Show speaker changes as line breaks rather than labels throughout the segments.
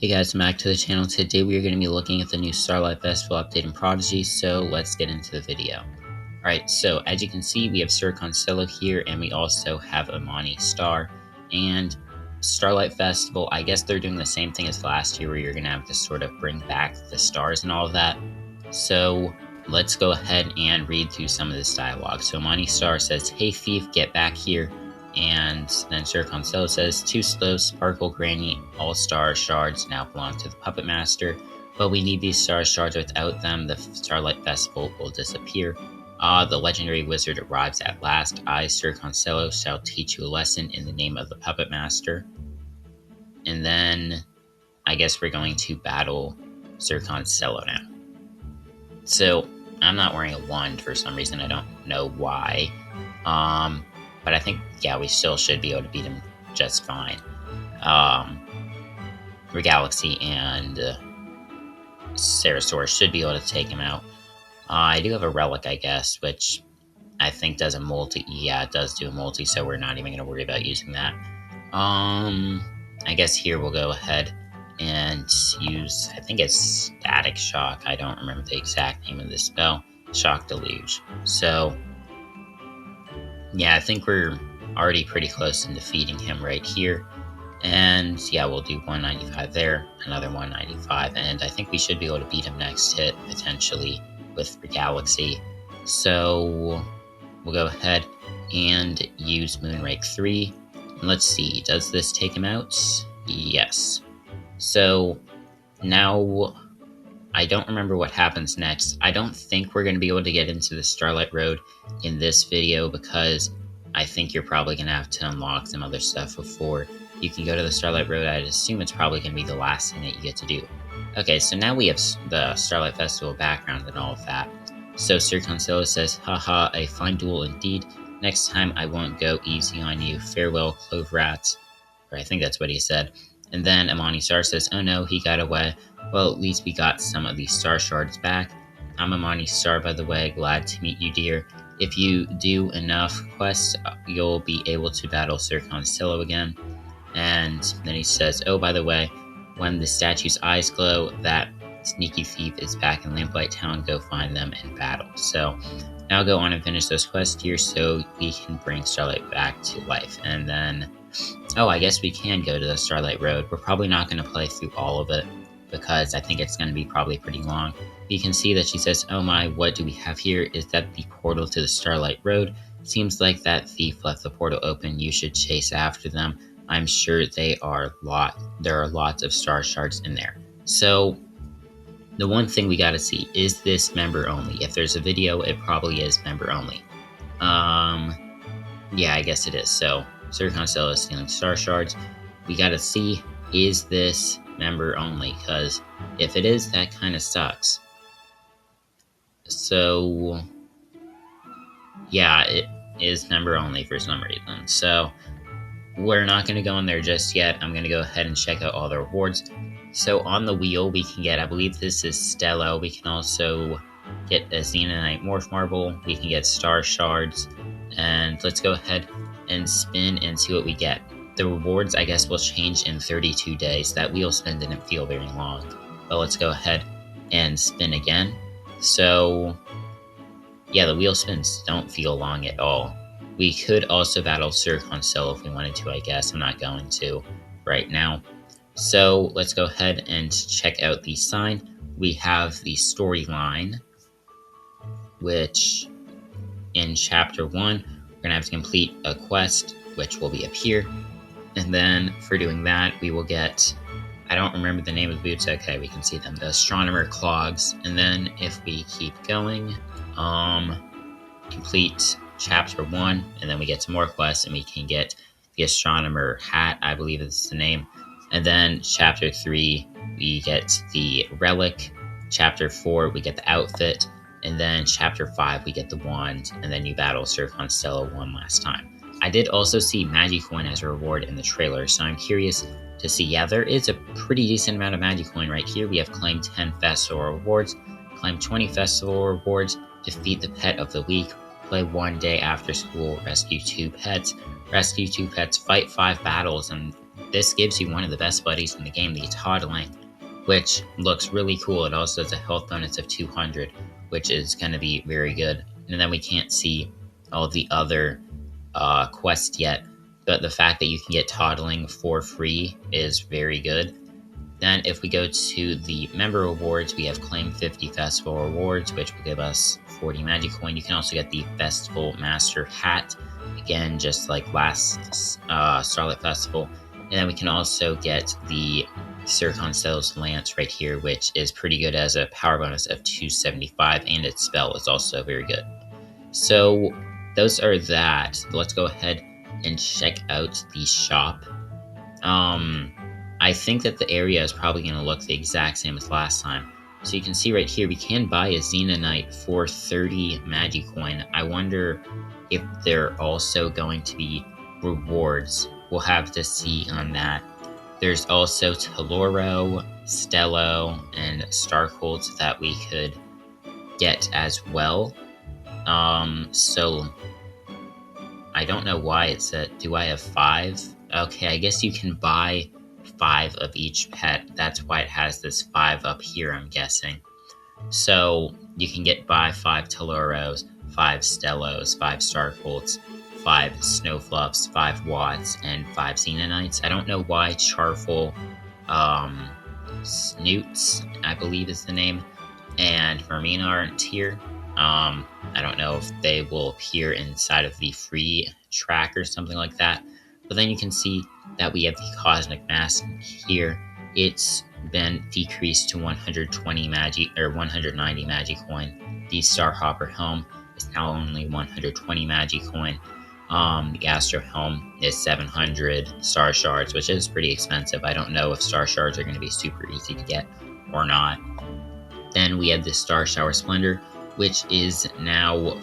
Hey guys, welcome back to the channel. Today we are going to be looking at the new Starlight Festival update in Prodigy, so let's get into the video. Alright, so as you can see, we have Sir Constello here, and we also have Amani Star. And Starlight Festival, I guess they're doing the same thing as last year, where you're going to have to sort of bring back the stars and all of that. So let's go ahead and read through some of this dialogue. So Amani Star says, "Hey thief, get back here." And then Sir Constello says, "Too slow, Sparkle Granny, all star shards now belong to the Puppet Master, but we need these star shards. Without them, the Starlight Festival will disappear. Ah, the legendary wizard arrives at last. I, Sir Constello, shall teach you a lesson in the name of the Puppet Master." And then I guess we're going to battle Sir Constello now. So I'm not wearing a wand for some reason. I don't know why. But I think, yeah, we still should be able to beat him just fine. Regalaxy and Sarasaur should be able to take him out. I do have a relic, I guess, which I think does a multi. Yeah, it does do a multi, so we're not even going to worry about using that. I guess here we'll go ahead and use, I think it's Static Shock. I don't remember the exact name of this spell. Shock Deluge. So yeah, I think we're already pretty close to defeating him right here. And yeah, we'll do 195 there, another 195, and I think we should be able to beat him next hit, potentially, with Galaxy. So we'll go ahead and use Moonrake 3. And let's see, does this take him out? Yes. So now I don't remember what happens next. I don't think we're going to be able to get into the Starlight Road in this video, because I think you're probably going to have to unlock some other stuff before you can go to the Starlight Road. I'd assume it's probably going to be the last thing that you get to do. Okay, so now we have the Starlight Festival background and all of that. So Sir Constello says, "Haha, a fine duel indeed. Next time I won't go easy on you. Farewell, Cloverats." Or I think that's what he said. And then Amani Star says, "Oh no, he got away. Well, at least we got some of these star shards back. I'm Amani Star, by the way. Glad to meet you, dear. If you do enough quests, you'll be able to battle Sir Constello again." And then he says, "Oh, by the way, when the statue's eyes glow, that sneaky thief is back in Lamplight Town. Go find them and battle." So now go on and finish those quests here so we can bring Starlight back to life. And then, oh, I guess we can go to the Starlight Road. We're probably not going to play through all of it, because I think it's going to be probably pretty long. You can see that she says, "Oh my, what do we have here? Is that the portal to the Starlight Road? Seems like that thief left the portal open. You should chase after them. I'm sure there are lots of star shards in there." So the one thing we got to see, is this member only? If there's a video, it probably is member only. Yeah, I guess it is. So Sir Constello is stealing star shards. We got to see, is this member only? Because if it is, that kind of sucks. So yeah, it is member only for some reason. So we're not going to go in there just yet. I'm going to go ahead and check out all the rewards. So on the wheel, we can get, I believe this is Stella. We can also get a Xenonite Morph Marble. We can get Star Shards. And let's go ahead and spin and see what we get. The rewards, I guess, will change in 32 days. That wheel spin didn't feel very long. But let's go ahead and spin again. So yeah, the wheel spins don't feel long at all. We could also battle Sir Constello if we wanted to, I guess. I'm not going to right now. So let's go ahead and check out the sign. We have the storyline, which in Chapter 1, we're going to have to complete a quest, which will be up here. And then for doing that, we will get, I don't remember the name of the boots. Okay, we can see them. The Astronomer Clogs. And then if we keep going, complete Chapter 1, and then we get some more quests, and we can get the Astronomer Hat, I believe is the name. And then Chapter 3, we get the Relic. Chapter 4, we get the outfit. And then Chapter 5, we get the wand, and then you battle Sir Constello one last time. I did also see Magicoin as a reward in the trailer, so I'm curious to see. Yeah, there is a pretty decent amount of Magicoin right here. We have claimed 10 festival rewards, claim 20 festival rewards, defeat the pet of the week, play 1 day after school, rescue 2 pets, fight 5 battles, and this gives you one of the best buddies in the game, the Toddling, which looks really cool. It also has a health bonus of 200, which is going to be very good. And then we can't see all the other quests yet, but the fact that you can get Toddling for free is very good. Then if we go to the member rewards, we have Claim 50 Festival rewards, which will give us 40 magic coin. You can also get the Festival Master hat, again, just like last Starlight Festival. And then we can also get the Sir Constello's Lance right here, which is pretty good as a power bonus of 275, and its spell is also very good. So those are that. Let's go ahead and check out the shop. I think that the area is probably going to look the exact same as last time. So you can see right here, we can buy a Xenonite for 30 Magicoin. I wonder if there are also going to be rewards. We'll have to see on that. There's also Teloro, Stello, and Starcold that we could get as well. So I don't know why it said, do I have 5? Okay, I guess you can buy 5 of each pet. That's why it has this 5 up here, I'm guessing. So you can buy 5 Teloros, 5 Stellos, 5 Starcolts, 5 Snowfluffs, 5 Watts, and 5 Xenonites. I don't know why Charful Snoots, I believe is the name, and Vermina aren't here. I don't know if they will appear inside of the free track or something like that. But then you can see that we have the Cosmic Mask here. It's been decreased to 120 magic or 190 magic coin. The Starhopper Helm is now only 120 magic coin. The Astro Helm is 700 Star Shards, which is pretty expensive. I don't know if Star Shards are going to be super easy to get or not. Then we have the Star Shower Splendor, which is now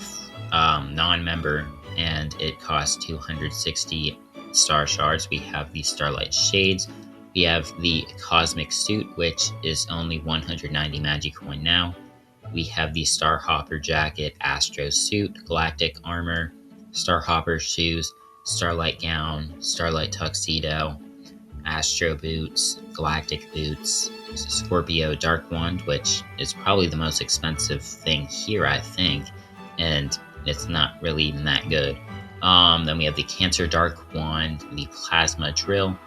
non-member, and it costs 260 Star Shards. We have the Starlight Shades. We have the Cosmic Suit, which is only 190 magic coin now. We have the Starhopper Jacket, Astro Suit, Galactic Armor, Starhopper Shoes, Starlight Gown, Starlight Tuxedo, Astro Boots, Galactic Boots, Scorpio Dark Wand, which is probably the most expensive thing here, I think, and it's not really even that good. Then we have the Cancer Dark Wand, the Plasma Drill,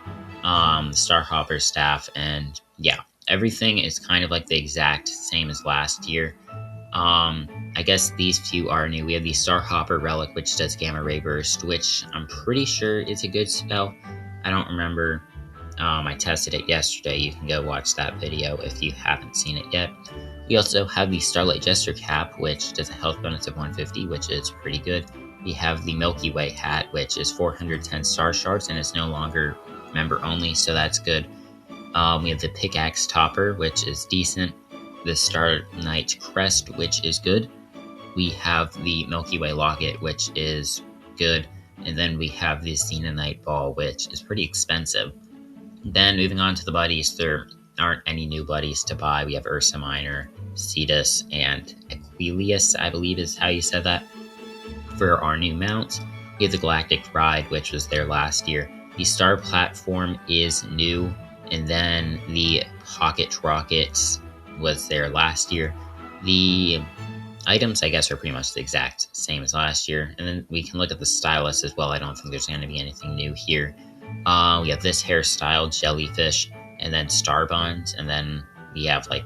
the Starhopper Staff, and yeah, everything is kind of like the exact same as last year. I guess these few are new. We have the Starhopper Relic, which does Gamma Ray Burst, which I'm pretty sure is a good spell. I don't remember. I tested it yesterday. You can go watch that video if you haven't seen it yet. We also have the Starlight Jester Cap, which does a health bonus of 150, which is pretty good. We have the Milky Way Hat, which is 410 Star Shards and is no longer member only, so that's good. We have the Pickaxe Topper, which is decent. The Star Knight Crest, which is good. We have the Milky Way Locket, which is good. And then we have the Xenonite Ball, which is pretty expensive. Then moving on to the buddies, there aren't any new buddies to buy. We have Ursa Minor, Cetus, and Aquilius, I believe is how you said that. For our new mounts, we have the Galactic Ride, which was there last year. The Star Platform is new, and then the Pocket Rockets was there last year. The items, I guess, are pretty much the exact same as last year. And then we can look at the stylus as well. I don't think there's going to be anything new here. We have this hairstyle, Jellyfish, and then Star Buns, and then we have like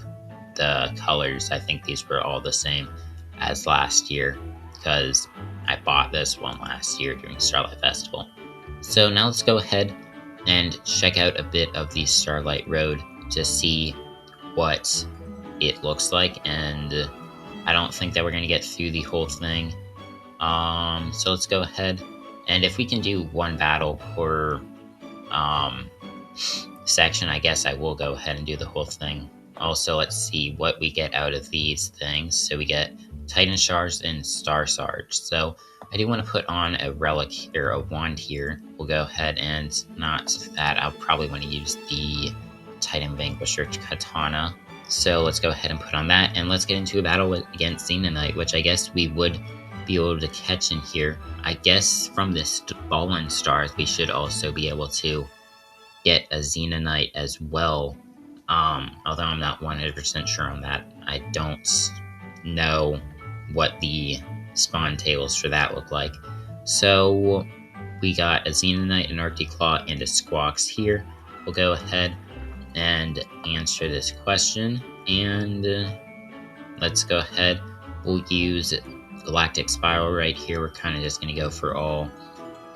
the colors. I think these were all the same as last year because I bought this one last year during Starlight Festival. So now let's go ahead and check out a bit of the Starlight Road to see what it looks like, and I don't think that we're going to get through the whole thing. So let's go ahead, and if we can do one battle per section, I guess I will go ahead and do the whole thing. Also, let's see what we get out of these things. So we get Titan Shards and Star Sarge. So I do want to put on a relic or a wand here. We'll go ahead and not that. I'll probably want to use the Titan Vanquisher Katana. So let's go ahead and put on that, and let's get into a battle against Xenonite, which I guess we would be able to catch in here. I guess from this Fallen Stars, we should also be able to get a Xenonite as well. Although I'm not 100% sure on that. I don't know what the spawn tables for that look like. So we got a Xenonite, an Arcticlaw, and a Squawks here. We'll go ahead and answer this question, and let's go ahead. We'll use Galactic Spiral right here. We're kind of just going to go for all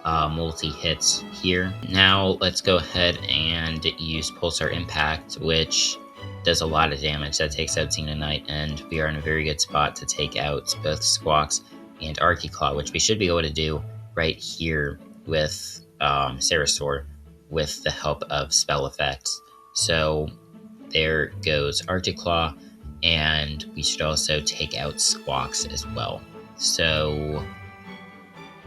multi-hits here. Now let's go ahead and use Pulsar Impact, which does a lot of damage. That takes out Xenonite, and we are in a very good spot to take out both Squawks and Arcticlaw, which we should be able to do right here with Sarasaur with the help of spell effects. So there goes Arcticlaw, and we should also take out Squawks as well. So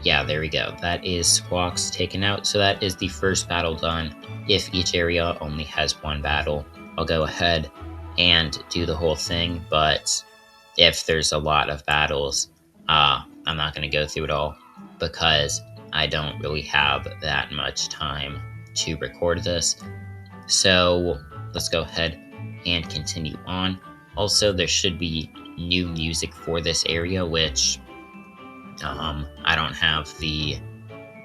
yeah, there we go. That is Squawks taken out. So that is the first battle done. If each area only has one battle, I'll go ahead and do the whole thing. But if there's a lot of battles, I'm not going to go through it all because I don't really have that much time to record this. So let's go ahead and continue on. Also, there should be new music for this area, which I don't have the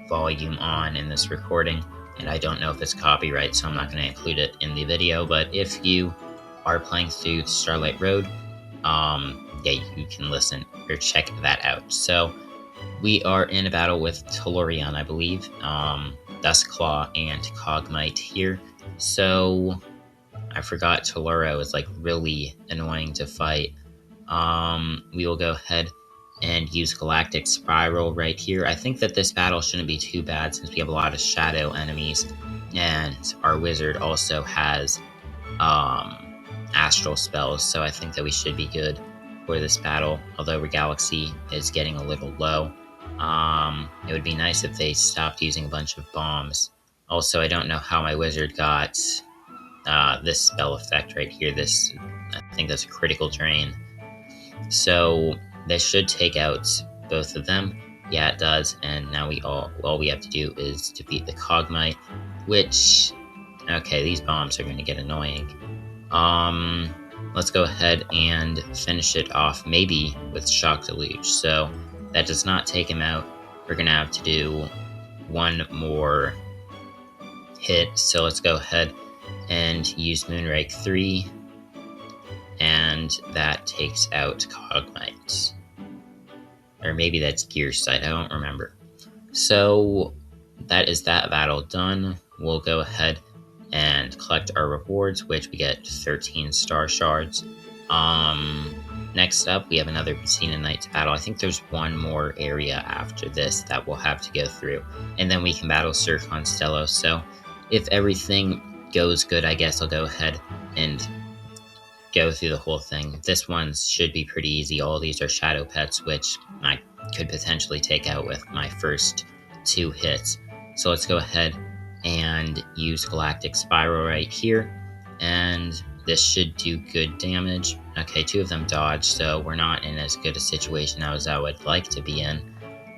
volume on in this recording, and I don't know if it's copyright, so I'm not going to include it in the video. But if you are playing through Starlight Road, yeah, you can listen or check that out. So we are in a battle with Tellurion, I believe, Dustclaw and Cogmite here. So I forgot Telluro is like really annoying to fight. We will go ahead and use Galactic Spiral right here. I think that this battle shouldn't be too bad since we have a lot of shadow enemies, and our wizard also has astral spells, so I think that we should be good for this battle, although Regalaxy is getting a little low. It would be nice if they stopped using a bunch of bombs. Also, I don't know how my wizard got this spell effect right here. I think that's a critical drain. So this should take out both of them. Yeah, it does. And now all we have to do is defeat the Cogmite, which, okay, these bombs are going to get annoying. Let's go ahead and finish it off maybe with Shock Deluge. So that does not take him out. We're going to have to do one more hit. So let's go ahead and use Moonrake 3. And that takes out Cogmite. Or maybe that's Gearside, I don't remember. So that is that battle done. We'll go ahead and collect our rewards, which we get 13 star shards. Next up, we have another Xenonite battle. I think there's one more area after this that we'll have to go through. And then we can battle Sir Constello. So if everything goes good, I guess I'll go ahead and go through the whole thing. This one should be pretty easy. All these are shadow pets, which I could potentially take out with my first 2 hits. So let's go ahead and use Galactic Spiral right here, and this should do good damage. Okay, 2 of them dodged, so we're not in as good a situation as I would like to be in.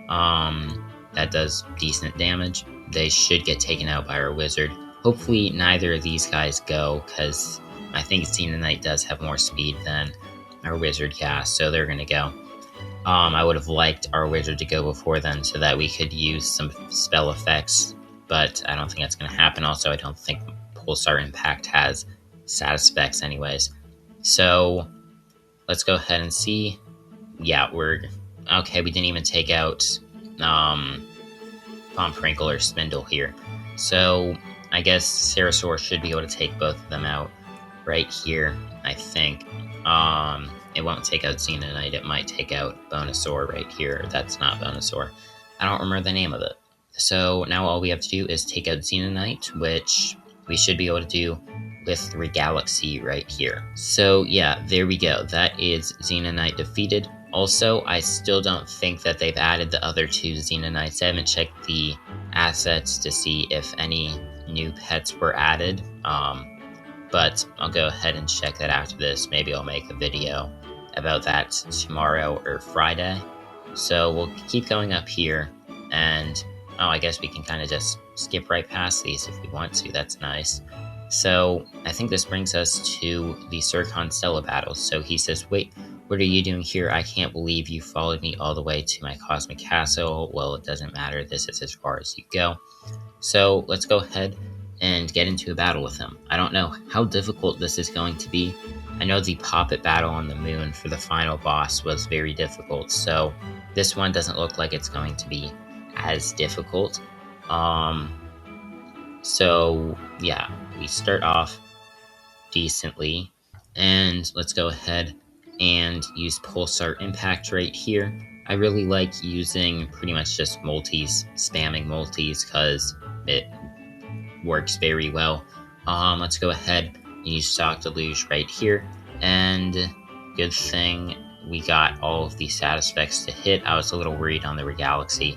That does decent damage. They should get taken out by our wizard. Hopefully neither of these guys go, because I think Xenonite does have more speed than our wizard cast, so they're going to go. I would have liked our wizard to go before then so that we could use some spell effects, but I don't think that's going to happen. Also, I don't think Pulsar Impact has status effects anyways. So let's go ahead and see. Yeah, okay, we didn't even take out Pomprinkle or Spindle here. So I guess Sarasaur should be able to take both of them out right here, I think. It won't take out Xenonite, it might take out Bonasaur right here. That's not Bonasaur. I don't remember the name of it. So now all we have to do is take out Xenonite, which we should be able to do with Regalaxy right here. So yeah, there we go. That is Xenonite defeated. Also, I still don't think that they've added the other 2 Xenonites. I haven't checked the assets to see if any new pets were added. But I'll go ahead and check that after this. Maybe I'll make a video about that tomorrow or Friday. So we'll keep going up here, and Oh, I guess we can kind of just skip right past these if we want to. That's nice. So I think this brings us to the Sir Constella battle. So he says, wait, what are you doing here? I can't believe you followed me all the way to my cosmic castle. Well, it doesn't matter. This is as far as you go. So let's go ahead and get into a battle with him. I don't know how difficult this is going to be. I know the Poppet battle on the moon for the final boss was very difficult, so this one doesn't look like it's going to be as difficult. So yeah, we start off decently, and let's go ahead and use Pulsar Impact right here. I really like using pretty much just multis, spamming multis, because it works very well. Let's go ahead and use Shock Deluge right here. And good thing we got all of the status effects to hit. I was a little worried on the Regalaxy,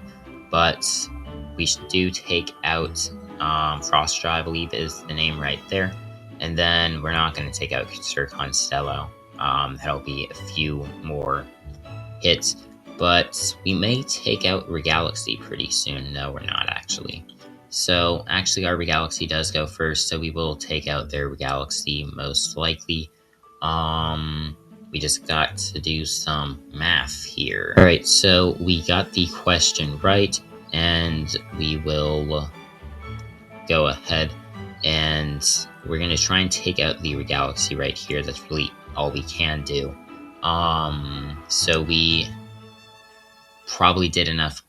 but we do take out Frostra, I believe is the name right there. And then we're not going to take out Sir Constello. That'll be a few more hits. But we may take out Regalaxy pretty soon. No, we're not actually. So actually our Regalaxy does go first, so we will take out their Regalaxy most likely. We just got to do some math here. Alright, so we got the question right, and we will go ahead and we're going to try and take out the Regalaxy right here. That's really all we can do. So we probably did enough.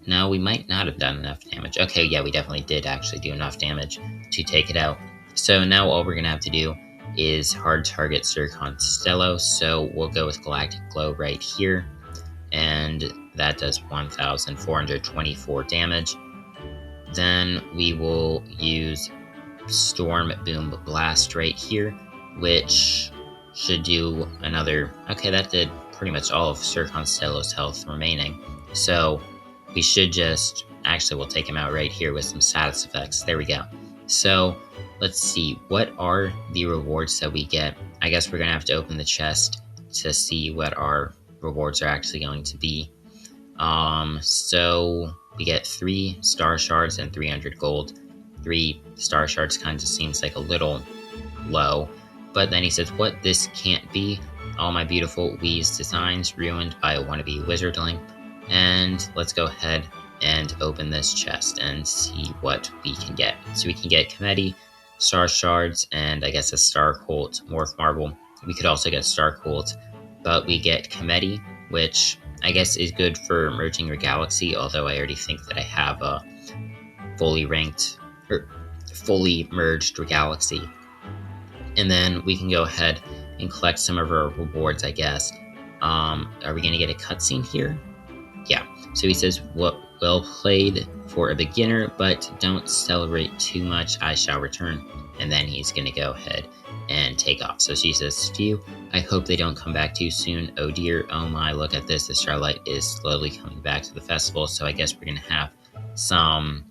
No, we might not have done enough damage. Okay, yeah, we definitely did actually do enough damage to take it out. So now all we're going to have to do is hard target Sir Constello. So we'll go with Galactic Glow right here. And that does 1,424 damage. Then we will use Storm Boom Blast right here, which should do another... Okay, that did pretty much all of Sir Constello's health remaining. So we should just... Actually, we'll take him out right here with some status effects. There we go. So let's see. What are the rewards that we get? I guess we're going to have to open the chest to see what our rewards are actually going to be. So we get 3 Star Shards and 300 gold. 3 Star Shards kind of seems like a little low. But then he says, what this can't be. All my beautiful Wii's designs ruined by a wannabe wizardling. And let's go ahead and open this chest and see what we can get. So we can get Comedy, Star Shards, and I guess a Star Colt Morph Marble. We could also get Star Colt, but we get Comedy, which I guess is good for merging your Galaxy, although I already think that I have a fully ranked, or fully merged Galaxy. And then we can go ahead and collect some of our rewards, I guess. Are we going to get a cutscene here? Yeah. So he says, well played for a beginner, but don't celebrate too much. I shall return. And then he's going to go ahead and take off. So she says, Phew, I hope they don't come back too soon. Oh dear, oh my, look at this. The Starlight is slowly coming back to the festival. So I guess we're going to have some...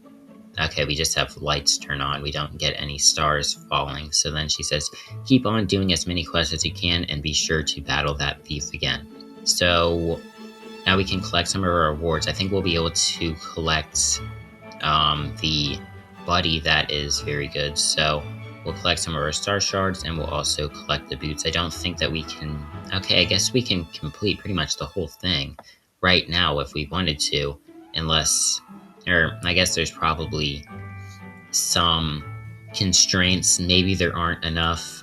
Okay, we just have lights turn on. We don't get any stars falling. So then she says, keep on doing as many quests as you can and be sure to battle that thief again. So now we can collect some of our rewards. I think we'll be able to collect the buddy that is very good. So we'll collect some of our Star Shards and we'll also collect the boots. I don't think that we can... Okay, I guess we can complete pretty much the whole thing right now if we wanted to. Unless... Or I guess there's probably some constraints. Maybe there aren't enough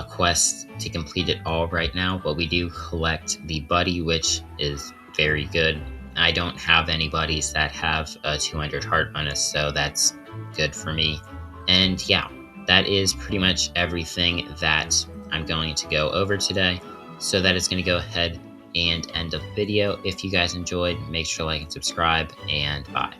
quests to complete it all right now, but we do collect the buddy, which is very good. I don't have any buddies that have a 200 heart bonus, so that's good for me. And yeah, that is pretty much everything that I'm going to go over today. So that is going to go ahead and end the video. If you guys enjoyed, make sure to like and subscribe, and bye.